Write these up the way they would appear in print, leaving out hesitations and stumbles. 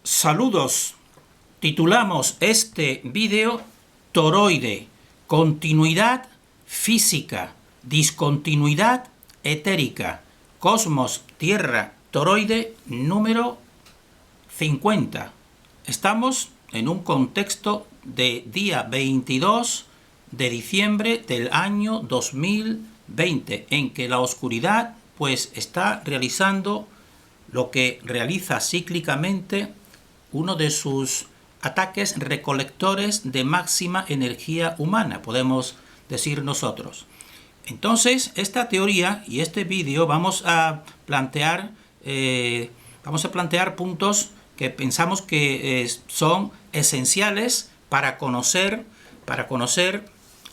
Saludos. Titulamos este vídeo Toroide, continuidad física, discontinuidad etérica, cosmos, tierra, toroide número 50. Estamos en un contexto de día 22 de diciembre del año 2020, en que la oscuridad pues está realizando lo que realiza cíclicamente uno de sus ataques recolectores de máxima energía humana, podemos decir nosotros. Entonces, esta teoría y este vídeo vamos a plantear puntos que pensamos que son esenciales para conocer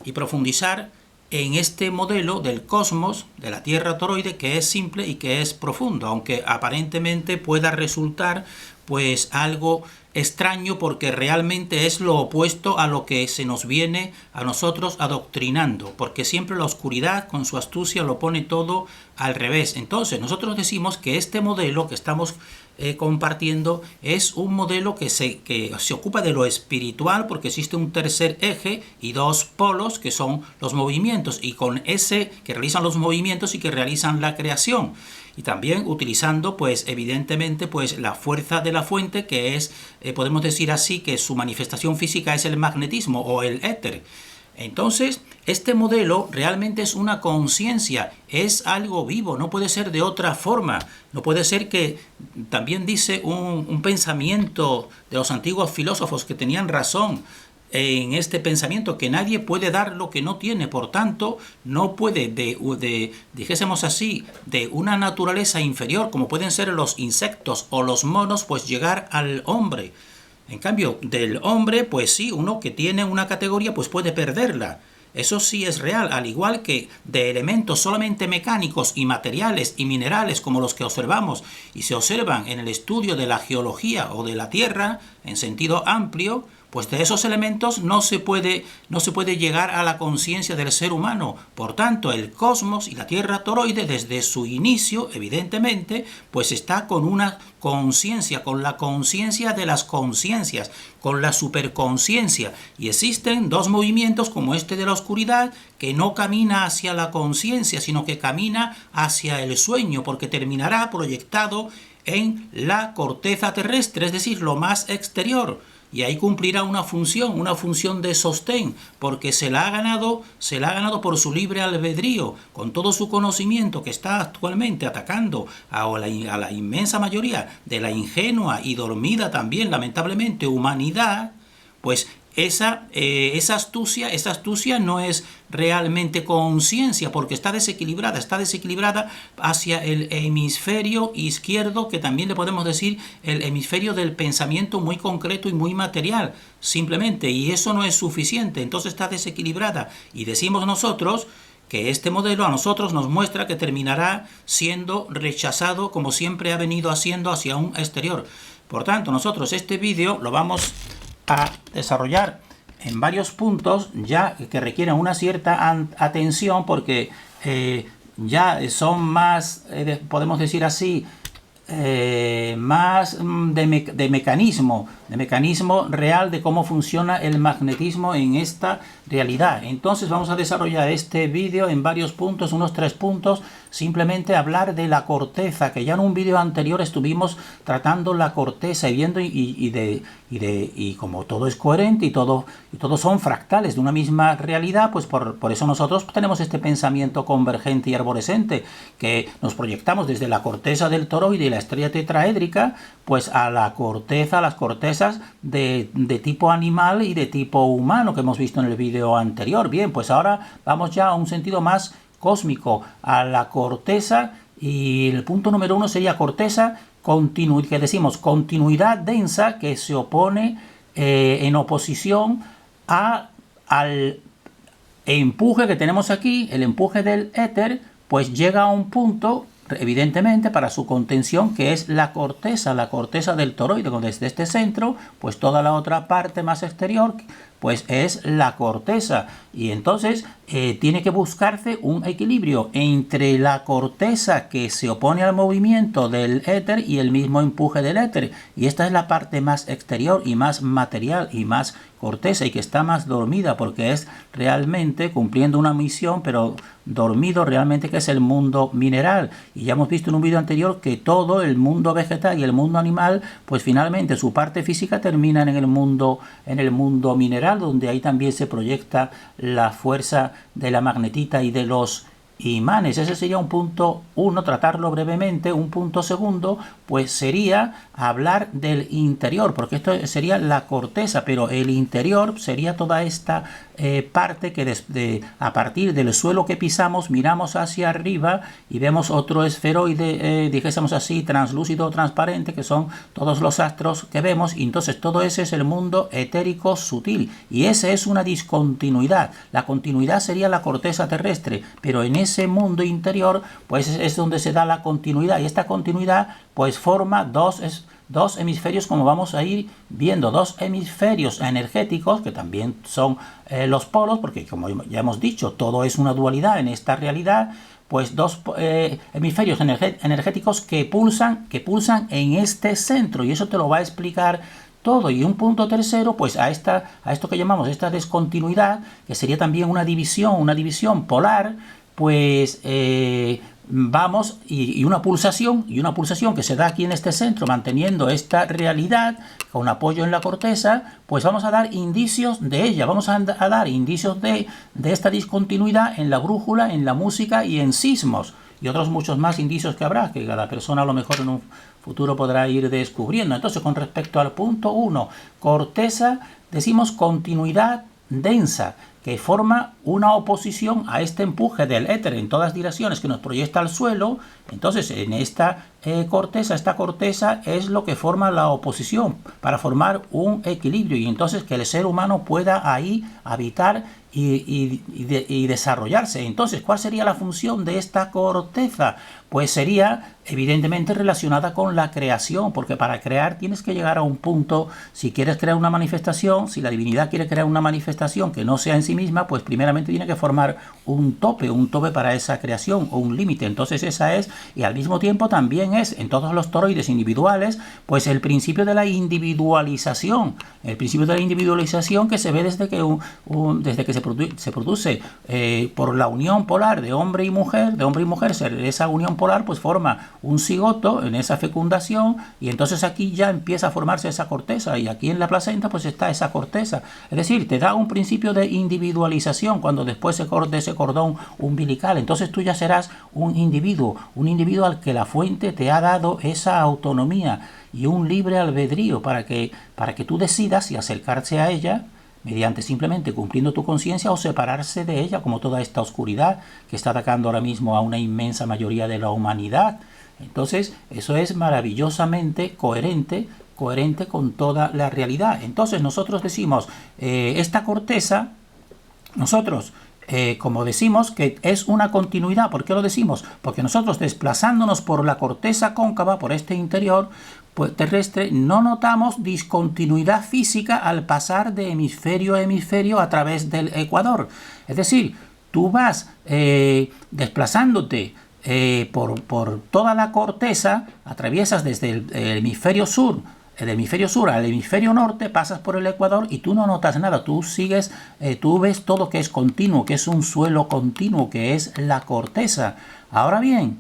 y profundizar en este modelo del cosmos, de la Tierra toroide, que es simple y que es profundo, aunque aparentemente pueda resultar pues algo extraño, porque realmente es lo opuesto a lo que se nos viene a nosotros adoctrinando, porque siempre la oscuridad con su astucia lo pone todo al revés. Entonces nosotros decimos que este modelo que estamos compartiendo es un modelo que se ocupa de lo espiritual, porque existe un tercer eje y dos polos que son los movimientos, y con ese que realizan los movimientos y que realizan la creación, y también utilizando pues evidentemente pues la fuerza de la fuente, que es podemos decir así que su manifestación física es el magnetismo o el éter. Entonces, este modelo realmente es una conciencia, es algo vivo, no puede ser de otra forma. No puede ser que, también dice un pensamiento de los antiguos filósofos que tenían razón en este pensamiento, que nadie puede dar lo que no tiene. Por tanto, no puede dijésemos así, de una naturaleza inferior, como pueden ser los insectos o los monos, pues llegar al hombre. En cambio, del hombre, pues sí, uno que tiene una categoría, pues puede perderla. Eso sí es real, al igual que de elementos solamente mecánicos y materiales y minerales como los que observamos y se observan en el estudio de la geología o de la Tierra, en sentido amplio, pues de esos elementos no se puede llegar a la conciencia del ser humano. Por tanto, el cosmos y la Tierra toroide, desde su inicio, evidentemente, pues está con una conciencia, con la conciencia de las conciencias, con la superconciencia. Y existen dos movimientos como este de la oscuridad, que no camina hacia la conciencia, sino que camina hacia el sueño, porque terminará proyectado en la corteza terrestre, es decir, lo más exterior. Y ahí cumplirá una función de sostén, porque se la ha ganado por su libre albedrío, con todo su conocimiento, que está actualmente atacando a la inmensa mayoría de la ingenua y dormida también, lamentablemente, humanidad. Pues esa astucia no es realmente conciencia, porque está desequilibrada hacia el hemisferio izquierdo, que también le podemos decir el hemisferio del pensamiento, muy concreto y muy material, simplemente, y eso no es suficiente. Entonces está desequilibrada, y decimos nosotros que este modelo a nosotros nos muestra que terminará siendo rechazado, como siempre ha venido haciendo, hacia un exterior. Por tanto, nosotros este vídeo lo vamos a desarrollar en varios puntos ya que requieren una cierta atención, porque ya son más, podemos decir así, más de mecanismo real de cómo funciona el magnetismo en esta realidad. Entonces vamos a desarrollar este vídeo en varios puntos, unos 3 puntos, simplemente hablar de la corteza, que ya en un vídeo anterior estuvimos tratando la corteza y viendo y como todo es coherente y todos son fractales de una misma realidad, pues por eso nosotros tenemos este pensamiento convergente y arborescente, que nos proyectamos desde la corteza del toroide y la estrella tetraédrica, pues a la corteza, a las cortezas de tipo animal y de tipo humano, que hemos visto en el vídeo anterior. Bien, pues ahora vamos ya a un sentido más cósmico, a la corteza, y el punto número 1 sería corteza, que decimos continuidad densa, que se opone en oposición al empuje que tenemos aquí, el empuje del éter, pues llega a un punto, evidentemente, para su contención, que es la corteza del toroide, desde este centro, pues toda la otra parte más exterior, pues es la corteza. Y entonces tiene que buscarse un equilibrio entre la corteza que se opone al movimiento del éter y el mismo empuje del éter. Y esta es la parte más exterior y más material y más corteza y que está más dormida porque es realmente cumpliendo una misión, pero dormido realmente, que es el mundo mineral. Y ya hemos visto en un vídeo anterior que todo el mundo vegetal y el mundo animal, pues finalmente su parte física termina en el mundo mineral, donde ahí también se proyecta la fuerza de la magnetita y de los imanes. Ese sería un punto 1, tratarlo brevemente. Un punto segundo, pues sería hablar del interior, porque esto sería la corteza, pero el interior sería toda esta parte que a partir del suelo que pisamos miramos hacia arriba y vemos otro esferoide, dijésemos así, translúcido o transparente, que son todos los astros que vemos, y entonces todo ese es el mundo etérico sutil, y ese es una discontinuidad. La continuidad sería la corteza terrestre, pero en ese mundo interior pues es donde se da la continuidad, y esta continuidad pues forma dos hemisferios, como vamos a ir viendo, dos hemisferios energéticos que también son los polos, porque como ya hemos dicho, todo es una dualidad en esta realidad. Pues dos hemisferios energéticos que pulsan en este centro, y eso te lo va a explicar todo. Y un punto tercero, pues a esto que llamamos esta descontinuidad, que sería también una división polar, pues vamos, y una pulsación que se da aquí en este centro, manteniendo esta realidad con apoyo en la corteza, pues vamos a dar indicios de ella, vamos a dar indicios de esta discontinuidad en la brújula, en la música y en sismos, y otros muchos más indicios que habrá, que cada persona a lo mejor en un futuro podrá ir descubriendo. Entonces, con respecto al punto 1, corteza, decimos continuidad densa, que forma una oposición a este empuje del éter en todas direcciones que nos proyecta al suelo. Entonces, en esta corteza es lo que forma la oposición para formar un equilibrio, y entonces que el ser humano pueda ahí habitar y desarrollarse. Entonces, ¿cuál sería la función de esta corteza? Pues sería evidentemente relacionada con la creación, porque para crear tienes que llegar a un punto. Si quieres crear una manifestación, si la divinidad quiere crear una manifestación que no sea en sí misma, pues primeramente tiene que formar un tope para esa creación, o un límite. Entonces esa es, y al mismo tiempo también es en todos los toroides individuales, pues el principio de la individualización, que se ve desde que se produce por la unión polar de hombre y mujer, esa unión polar pues forma un cigoto en esa fecundación, y entonces aquí ya empieza a formarse esa corteza, y aquí en la placenta pues está esa corteza. Es decir, te da un principio de individualización cuando después se corte ese cordón umbilical. Entonces tú ya serás un individuo al que la fuente te ha dado esa autonomía y un libre albedrío para que tú decidas si acercarse a ella mediante simplemente cumpliendo tu conciencia, o separarse de ella, como toda esta oscuridad que está atacando ahora mismo a una inmensa mayoría de la humanidad. Entonces, eso es maravillosamente coherente con toda la realidad. Entonces, nosotros decimos, esta corteza, como decimos que es una continuidad. ¿Por qué lo decimos? Porque nosotros, desplazándonos por la corteza cóncava, por este interior pues, terrestre, no notamos discontinuidad física al pasar de hemisferio a hemisferio a través del ecuador. Es decir, tú vas desplazándote por toda la corteza, atraviesas desde el hemisferio sur al hemisferio norte, pasas por el ecuador y tú no notas nada. Tú sigues, tú ves todo que es continuo, que es un suelo continuo, que es la corteza. Ahora bien,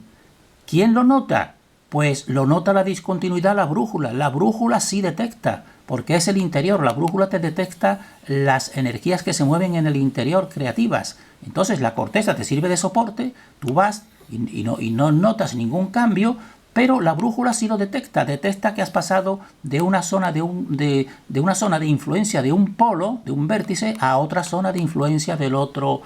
¿quién lo nota? Pues lo nota la discontinuidad, la brújula. La brújula sí detecta, porque es el interior. La brújula te detecta las energías que se mueven en el interior, creativas. Entonces la corteza te sirve de soporte, tú vas y no notas ningún cambio, pero la brújula sí lo detecta que has pasado de una zona de una zona de influencia de un polo, de un vértice, a otra zona de influencia del otro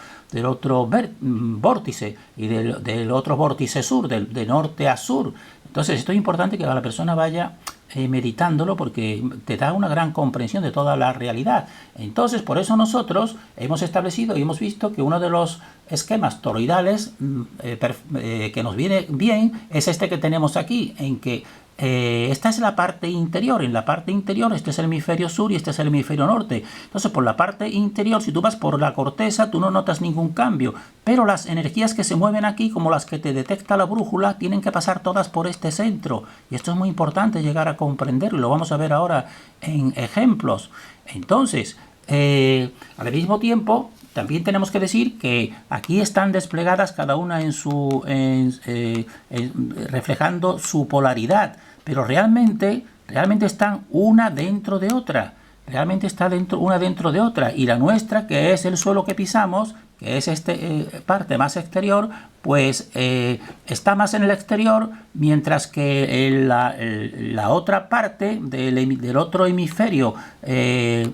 vórtice, y del otro vórtice sur, de norte a sur. Entonces esto es importante que la persona vaya meditándolo, porque te da una gran comprensión de toda la realidad. Entonces, por eso nosotros hemos establecido y hemos visto que uno de los esquemas toroidales que nos viene bien es este que tenemos aquí, en que esta es la parte interior. En la parte interior este es el hemisferio sur y este es el hemisferio norte. Entonces por la parte interior, si tú vas por la corteza, tú no notas ningún cambio, pero las energías que se mueven aquí, como las que te detecta la brújula, tienen que pasar todas por este centro, y esto es muy importante llegar a comprenderlo. Lo vamos a ver ahora en ejemplos. Entonces al mismo tiempo también tenemos que decir que aquí están desplegadas cada una reflejando su polaridad, pero realmente están una dentro de otra. Realmente está una dentro de otra, y la nuestra, que es el suelo que pisamos, que es esta parte más exterior, pues está más en el exterior, mientras que la otra parte del otro hemisferio, que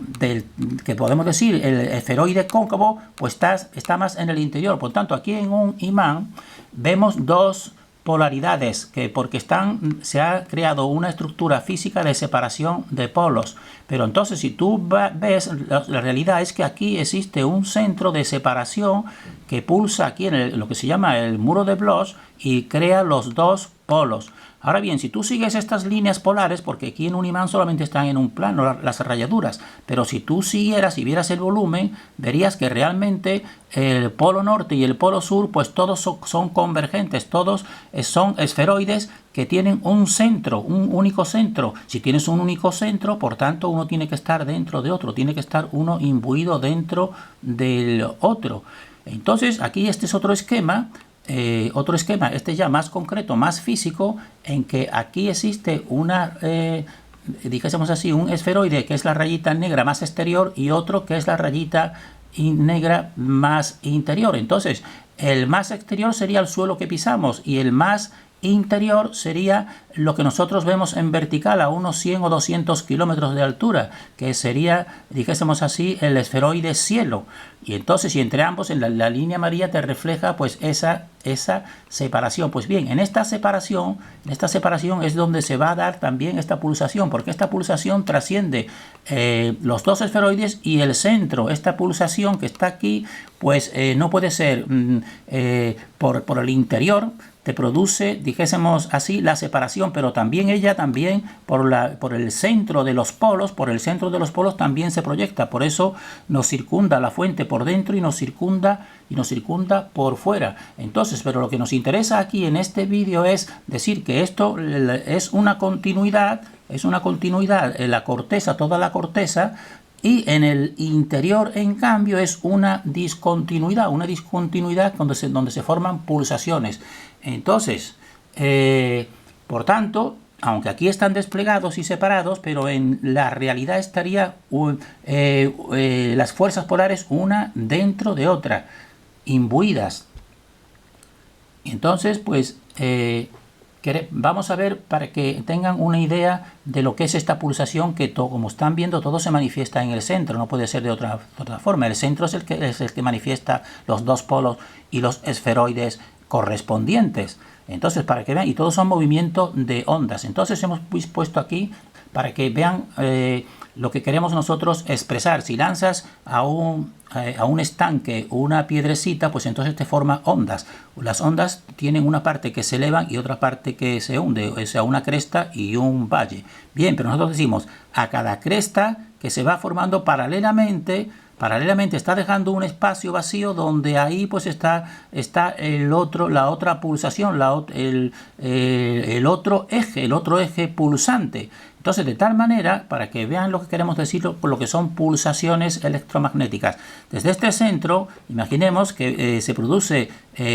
podemos decir el esferoide cóncavo, pues está más en el interior. Por tanto, aquí en un imán vemos dos polaridades, porque se ha creado una estructura física de separación de polos. Pero entonces, si tú ves, la realidad es que aquí existe un centro de separación que pulsa aquí en lo que se llama el muro de Bloch y crea los dos polos. Ahora bien, si tú sigues estas líneas polares, porque aquí en un imán solamente están en un plano las rayaduras, pero si tú siguieras y vieras el volumen, verías que realmente el polo norte y el polo sur, pues todos son convergentes, todos son esferoides que tienen un centro, un único centro. Si tienes un único centro, por tanto, uno tiene que estar dentro de otro, tiene que estar uno imbuido dentro del otro. Entonces, aquí este es otro esquema, este ya más concreto, más físico, en que aquí existe dijésemos así, un esferoide que es la rayita negra más exterior y otro que es la rayita negra más interior. Entonces, el más exterior sería el suelo que pisamos y el más interior sería lo que nosotros vemos en vertical a unos 100 o 200 kilómetros de altura, que sería, dijésemos así, el esferoide cielo. Y entonces, si entre ambos en la línea amarilla te refleja pues esa separación. Pues bien, en esta separación es donde se va a dar también esta pulsación, porque esta pulsación trasciende los dos esferoides y el centro. Esta pulsación que está aquí, pues no puede ser por el interior. Te produce, dijésemos así, la separación, pero también por el centro de los polos, también se proyecta. Por eso nos circunda la fuente por dentro y nos circunda por fuera. Entonces, pero lo que nos interesa aquí en este vídeo es decir que esto es una continuidad, en la corteza, toda la corteza. Y en el interior, en cambio, es una discontinuidad donde se forman pulsaciones. Entonces, por tanto, aunque aquí están desplegados y separados, pero en la realidad estaría las fuerzas polares una dentro de otra, imbuidas. Entonces, pues, vamos a ver para que tengan una idea de lo que es esta pulsación que, como están viendo, todo se manifiesta en el centro, no puede ser de otra forma. El centro es el que manifiesta los dos polos y los esferoides correspondientes. Entonces, para que vean, y todos son movimientos de ondas. Entonces hemos puesto aquí para que vean lo que queremos nosotros expresar. Si lanzas a un estanque una piedrecita, pues entonces te forma ondas. Las ondas tienen una parte que se eleva y otra parte que se hunde, o sea, una cresta y un valle. Bien, pero nosotros decimos, a cada cresta que se va formando paralelamente está dejando un espacio vacío donde ahí pues está la otra pulsación, el otro eje pulsante. Entonces, de tal manera, para que vean lo que queremos decir, por lo que son pulsaciones electromagnéticas. Desde este centro, imaginemos que se produce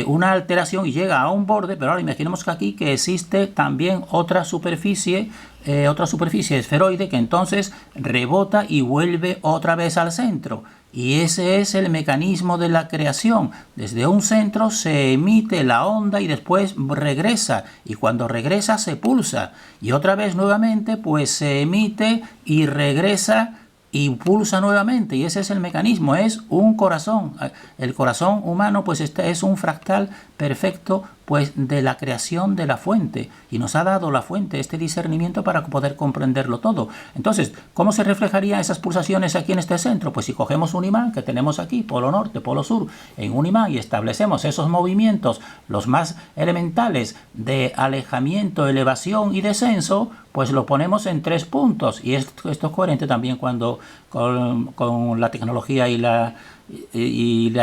una alteración y llega a un borde, pero ahora imaginemos que aquí que existe también otra superficie esferoide que entonces rebota y vuelve otra vez al centro. Y ese es el mecanismo de la creación. Desde un centro se emite la onda y después regresa. Y cuando regresa se pulsa. Y otra vez nuevamente pues se emite y regresa y pulsa nuevamente. Y ese es el mecanismo. Es un corazón. El corazón humano pues es un fractal perfecto pues de la creación de la fuente, y nos ha dado la fuente este discernimiento para poder comprenderlo todo. Entonces, ¿cómo se reflejarían esas pulsaciones aquí en este centro? Pues si cogemos un imán que tenemos aquí, polo norte, polo sur, en un imán, y establecemos esos movimientos, los más elementales de alejamiento, elevación y descenso, pues lo ponemos en 3 puntos, y esto es coherente también cuando con la tecnología y la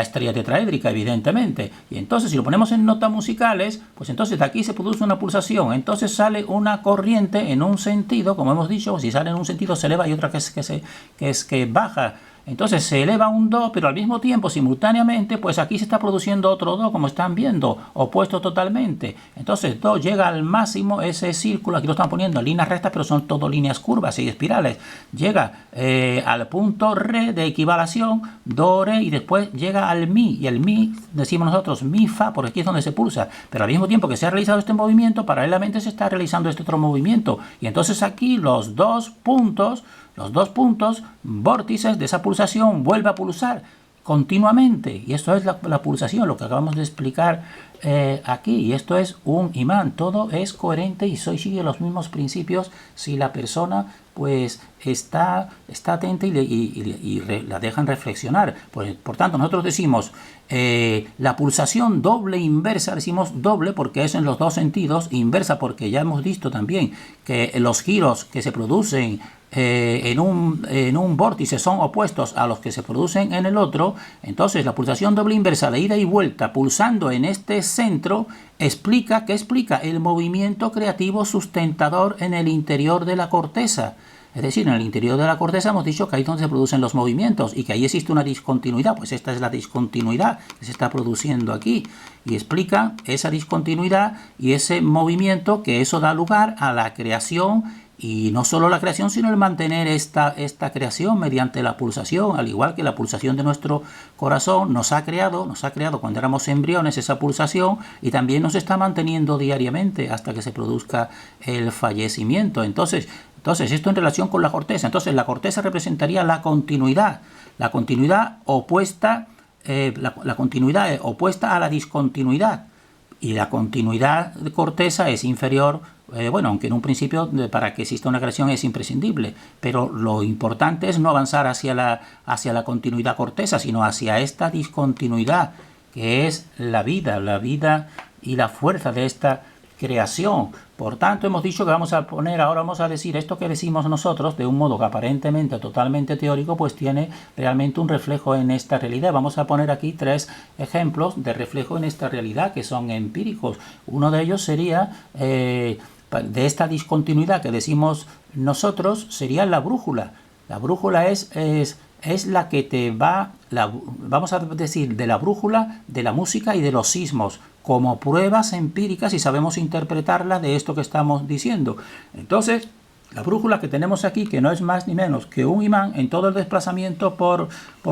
estrella tetraédrica, evidentemente. Y entonces, si lo ponemos en notas musicales, pues entonces de aquí se produce una pulsación, entonces sale una corriente en un sentido, como hemos dicho, si sale en un sentido se eleva y otra que baja. Entonces se eleva un do, pero al mismo tiempo, simultáneamente, pues aquí se está produciendo otro do, como están viendo, opuesto totalmente. Entonces do llega al máximo, ese círculo, aquí lo están poniendo en líneas rectas, pero son todo líneas curvas y espirales. Llega al punto re de equivalación, do, re, y después llega al mi. Y el mi, decimos nosotros, mi, fa, porque aquí es donde se pulsa. Pero al mismo tiempo que se ha realizado este movimiento, paralelamente se está realizando este otro movimiento. Y entonces aquí los dos puntos, vórtices de esa pulsación, vuelve a pulsar continuamente. Y esto es la pulsación, lo que acabamos de explicar aquí. Y esto es un imán. Todo es coherente y sigue los mismos principios si la persona pues está atenta y la dejan reflexionar. Por tanto, nosotros decimos la pulsación doble inversa, decimos doble porque es en los dos sentidos, inversa porque ya hemos visto también que los giros que se producen en un vórtice son opuestos a los que se producen en el otro. Entonces la pulsación doble inversa de ida y vuelta pulsando en este centro explica el movimiento creativo sustentador en el interior de la corteza. Es decir, en el interior de la corteza hemos dicho que ahí es donde se producen los movimientos y que ahí existe una discontinuidad. Pues esta es la discontinuidad que se está produciendo aquí, y explica esa discontinuidad y ese movimiento, que eso da lugar a la creación. Y no solo la creación, sino el mantener esta creación mediante la pulsación, al igual que la pulsación de nuestro corazón nos ha creado cuando éramos embriones esa pulsación, y también nos está manteniendo diariamente hasta que se produzca el fallecimiento. Entonces esto en relación con la corteza. Entonces la corteza representaría la continuidad opuesta, la continuidad opuesta a la discontinuidad. Y la continuidad de corteza es inferior, aunque en un principio para que exista una creación es imprescindible, pero lo importante es no avanzar hacia la continuidad corteza, sino hacia esta discontinuidad, que es la vida y la fuerza de esta creación. Por tanto, hemos dicho que ahora vamos a decir esto que decimos nosotros de un modo que aparentemente totalmente teórico, pues tiene realmente un reflejo en esta realidad. Vamos a poner aquí 3 ejemplos de reflejo en esta realidad que son empíricos. Uno de ellos sería de esta discontinuidad que decimos nosotros, sería la brújula. La brújula es la que te va, vamos a decir, de la brújula, de la música y de los sismos, como pruebas empíricas, y sabemos interpretarla de esto que estamos diciendo. Entonces, la brújula que tenemos aquí, que no es más ni menos que un imán, en todo el desplazamiento por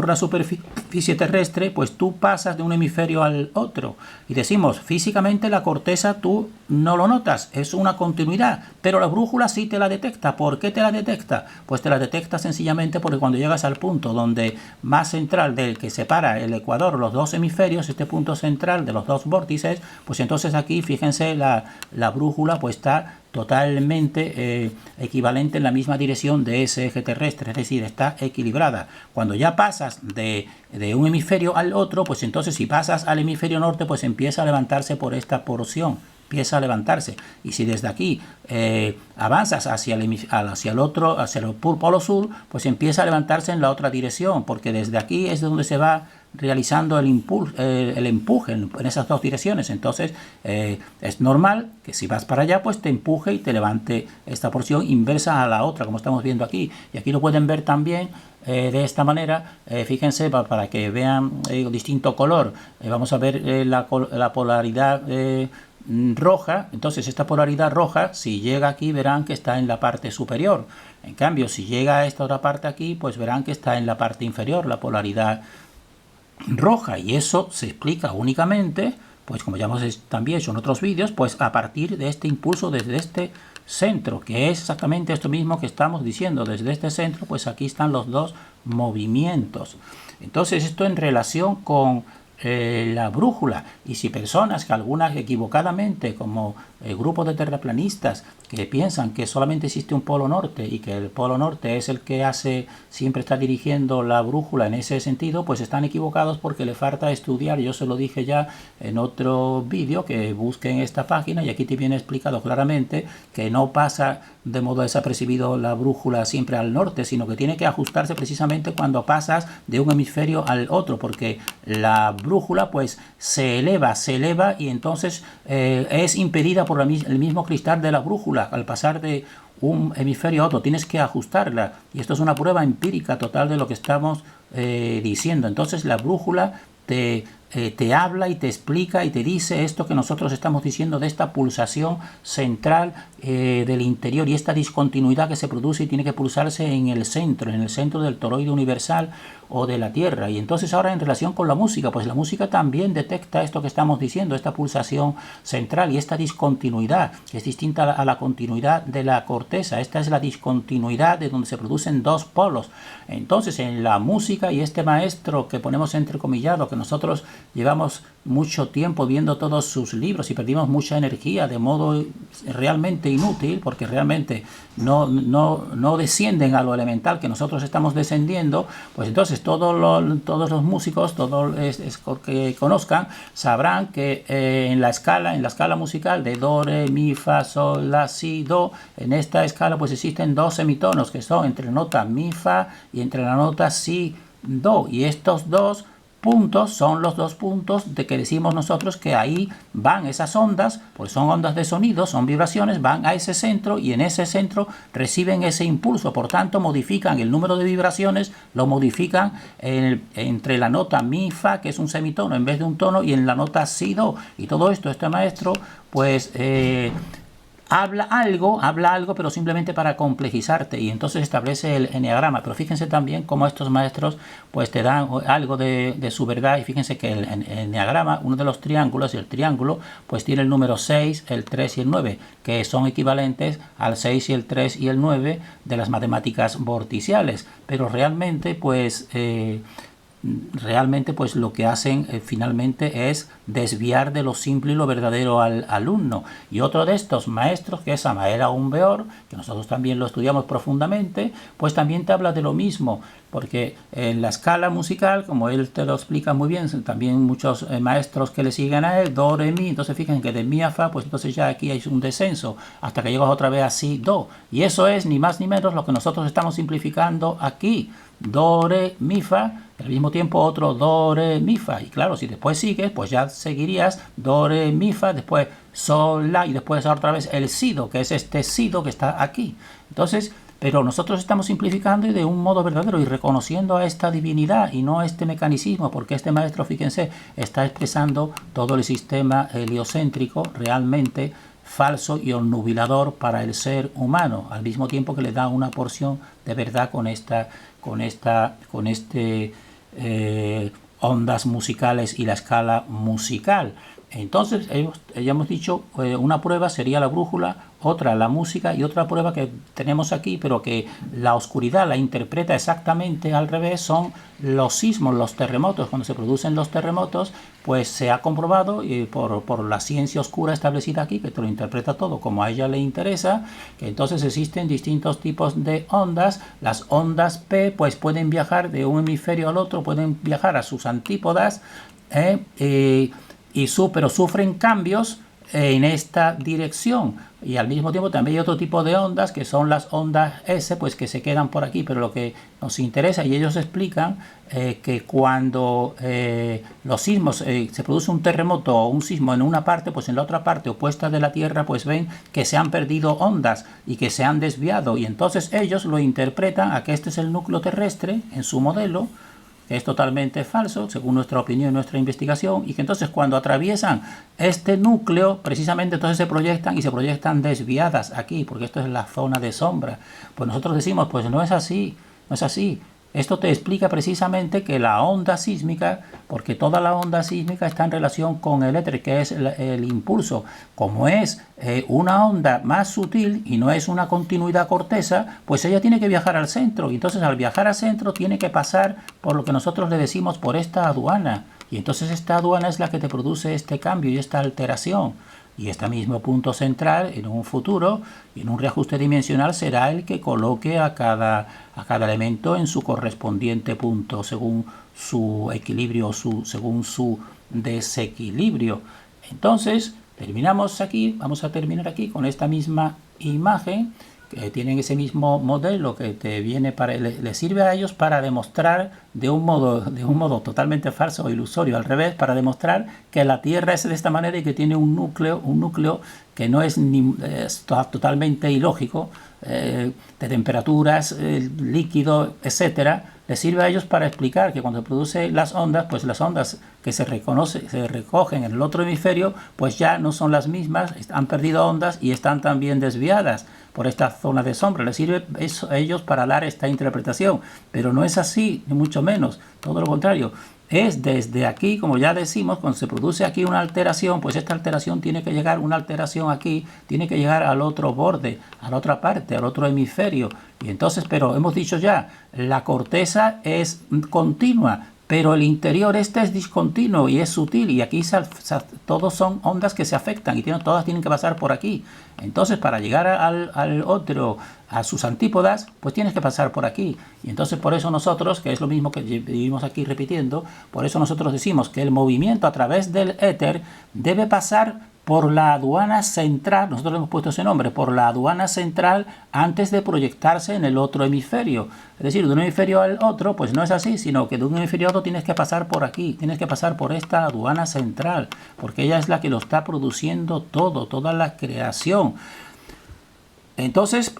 la superficie terrestre, pues tú pasas de un hemisferio al otro. Y decimos, físicamente la corteza tú no lo notas, es una continuidad, pero la brújula sí te la detecta. ¿Por qué te la detecta? Pues te la detecta sencillamente porque cuando llegas al punto donde más central del que separa el ecuador, los dos hemisferios, este punto central de los dos vórtices, pues entonces aquí, fíjense, la brújula pues está totalmente equivalente en la misma dirección de ese eje terrestre, es decir, está equilibrada. Cuando ya pasas de un hemisferio al otro, pues entonces si pasas al hemisferio norte, pues empieza a levantarse por esta porción, empieza a levantarse. Y si desde aquí avanzas hacia el polo sur, pues empieza a levantarse en la otra dirección, porque desde aquí es donde se va realizando el empuje en esas dos direcciones. Entonces es normal que si vas para allá, pues te empuje y te levante esta porción inversa a la otra, como estamos viendo aquí. Y aquí lo pueden ver también de esta manera. Fíjense, para que vean distinto color. Vamos a ver la polaridad roja. Entonces esta polaridad roja, si llega aquí, verán que está en la parte superior. En cambio, si llega a esta otra parte aquí, pues verán que está en la parte inferior, la polaridad roja. Y eso se explica únicamente, pues como ya hemos también hecho en otros vídeos, pues a partir de este impulso desde este centro, que es exactamente esto mismo que estamos diciendo. Desde este centro, pues aquí están los dos movimientos. Entonces esto en relación con la brújula. Y si personas, que algunas equivocadamente, como grupos de terraplanistas, que piensan que solamente existe un polo norte y que el polo norte es el que siempre está dirigiendo la brújula en ese sentido, pues están equivocados porque le falta estudiar. Yo se lo dije ya en otro vídeo, que busquen esta página, y aquí te viene explicado claramente que no pasa de modo desapercibido la brújula siempre al norte, sino que tiene que ajustarse precisamente cuando pasas de un hemisferio al otro, porque la brújula pues se eleva y entonces es impedida por el mismo cristal de la brújula al pasar de un hemisferio a otro. Tienes que ajustarla, y esto es una prueba empírica total de lo que estamos diciendo. Entonces la brújula te habla y te explica y te dice esto que nosotros estamos diciendo de esta pulsación central del interior, y esta discontinuidad que se produce y tiene que pulsarse en el centro del toroide universal o de la Tierra. Y entonces ahora en relación con la música, pues la música también detecta esto que estamos diciendo, esta pulsación central y esta discontinuidad, que es distinta a la continuidad de la corteza. Esta es la discontinuidad de donde se producen dos polos. Entonces en la música, y este maestro que ponemos entrecomillado, que nosotros llevamos mucho tiempo viendo todos sus libros y perdimos mucha energía de modo realmente inútil, porque realmente no descienden a lo elemental que nosotros estamos descendiendo, pues entonces todos los músicos, todos que conozcan, sabrán que en la escala musical de do, re, mi, fa, sol, la, si, do, en esta escala pues existen dos semitonos que son entre la nota mi, fa y entre la nota si, do, y estos dos puntos son los dos puntos de que decimos nosotros que ahí van esas ondas, pues son ondas de sonido, son vibraciones, van a ese centro y en ese centro reciben ese impulso. Por tanto, modifican el número de vibraciones, lo modifican entre la nota mi, fa, que es un semitono en vez de un tono, y en la nota si, do. Y todo esto, este maestro, pues habla algo, pero simplemente para complejizarte, y entonces establece el eneagrama. Pero fíjense también cómo estos maestros pues te dan algo de su verdad, y fíjense que el eneagrama, uno de los triángulos, el triángulo, pues tiene el número 6, el 3 y el 9, que son equivalentes al 6 y el 3 y el 9 de las matemáticas vorticiales. Pero realmente pues lo que hacen finalmente es desviar de lo simple y lo verdadero al alumno. Y otro de estos maestros, que es Samael Aún Weor, que nosotros también lo estudiamos profundamente, pues también te habla de lo mismo, porque en la escala musical, como él te lo explica muy bien, también muchos maestros que le siguen a él, do, re, mi, entonces fíjense que de mi a fa, pues entonces ya aquí hay un descenso, hasta que llegas otra vez a si, do, y eso es ni más ni menos lo que nosotros estamos simplificando aquí. Do, re, mi, fa, al mismo tiempo otro do, re, mi, fa, y claro, si después sigues, pues ya seguirías do, re, mi, fa, después sol, la, y después otra vez el si, do, que es este si, do que está aquí. Entonces, pero nosotros estamos simplificando y de un modo verdadero y reconociendo a esta divinidad y no a este mecanicismo, porque este maestro, fíjense, está expresando todo el sistema heliocéntrico realmente falso y obnubilador para el ser humano, al mismo tiempo que le da una porción de verdad con ondas musicales y la escala musical. Entonces, ya hemos dicho, una prueba sería la brújula, otra la música, y otra prueba que tenemos aquí, pero que la oscuridad la interpreta exactamente al revés, son los sismos, los terremotos. Cuando se producen los terremotos, pues se ha comprobado por la ciencia oscura establecida aquí, que te lo interpreta todo como a ella le interesa, que entonces existen distintos tipos de ondas. Las ondas P pues pueden viajar de un hemisferio al otro, pueden viajar a sus antípodas, pero sufren cambios en esta dirección, y al mismo tiempo también hay otro tipo de ondas que son las ondas S, pues que se quedan por aquí. Pero lo que nos interesa, y ellos explican que cuando los sismos se produce un terremoto o un sismo en una parte, pues en la otra parte opuesta de la Tierra pues ven que se han perdido ondas y que se han desviado, y entonces ellos lo interpretan a que este es el núcleo terrestre en su modelo, que es totalmente falso, según nuestra opinión y nuestra investigación, y que entonces cuando atraviesan este núcleo, precisamente entonces se proyectan desviadas aquí, porque esto es la zona de sombra. Pues nosotros decimos, pues no es así, no es así. Esto te explica precisamente que la onda sísmica, porque toda la onda sísmica está en relación con el éter, que es el impulso. Como es una onda más sutil y no es una continuidad corteza, pues ella tiene que viajar al centro. Y entonces al viajar al centro tiene que pasar por lo que nosotros le decimos por esta aduana. Y entonces esta aduana es la que te produce este cambio y esta alteración. Y este mismo punto central en un futuro, en un reajuste dimensional, será el que coloque a cada elemento en su correspondiente punto, según su equilibrio, según su desequilibrio. Entonces, terminamos aquí, vamos a terminar aquí con esta misma imagen, que tienen ese mismo modelo que te viene le sirve a ellos para demostrar de un modo totalmente falso o ilusorio, al revés, para demostrar que la Tierra es de esta manera y que tiene un núcleo que no es, es totalmente ilógico, de temperaturas, líquido, etcétera. Les sirve a ellos para explicar que cuando se producen las ondas, pues las ondas que se recogen en el otro hemisferio, pues ya no son las mismas, han perdido ondas y están también desviadas por esta zona de sombra. Les sirve eso a ellos para dar esta interpretación, pero no es así, ni mucho menos, todo lo contrario. Es desde aquí, como ya decimos, cuando se produce aquí una alteración, pues esta alteración tiene que llegar, una alteración aquí, tiene que llegar al otro borde, a la otra parte, al otro hemisferio. Y entonces, pero hemos dicho ya, la corteza es continua, pero el interior es discontinuo y es sutil, y aquí todos son ondas que se afectan y todas tienen que pasar por aquí. Entonces, para llegar al otro, a sus antípodas, pues tienes que pasar por aquí. Y entonces por eso nosotros, que es lo mismo que vivimos aquí repitiendo, por eso nosotros decimos que el movimiento a través del éter debe pasar por la aduana central, nosotros le hemos puesto ese nombre, por la aduana central antes de proyectarse en el otro hemisferio. Es decir, de un hemisferio al otro, pues no es así, sino que de un hemisferio a otro tienes que pasar por aquí, tienes que pasar por esta aduana central, porque ella es la que lo está produciendo todo, toda la creación. Entonces,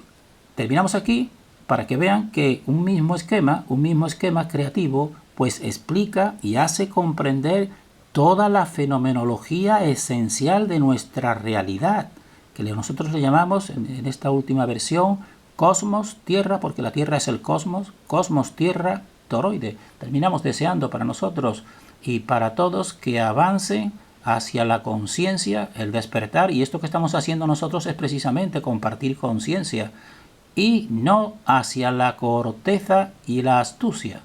terminamos aquí para que vean que un mismo esquema creativo, pues explica y hace comprender toda la fenomenología esencial de nuestra realidad, que nosotros le llamamos en esta última versión cosmos, tierra, porque la tierra es el cosmos, tierra, toroide. Terminamos deseando para nosotros y para todos que avancen hacia la conciencia, el despertar, y esto que estamos haciendo nosotros es precisamente compartir conciencia, y no hacia la corteza y la astucia.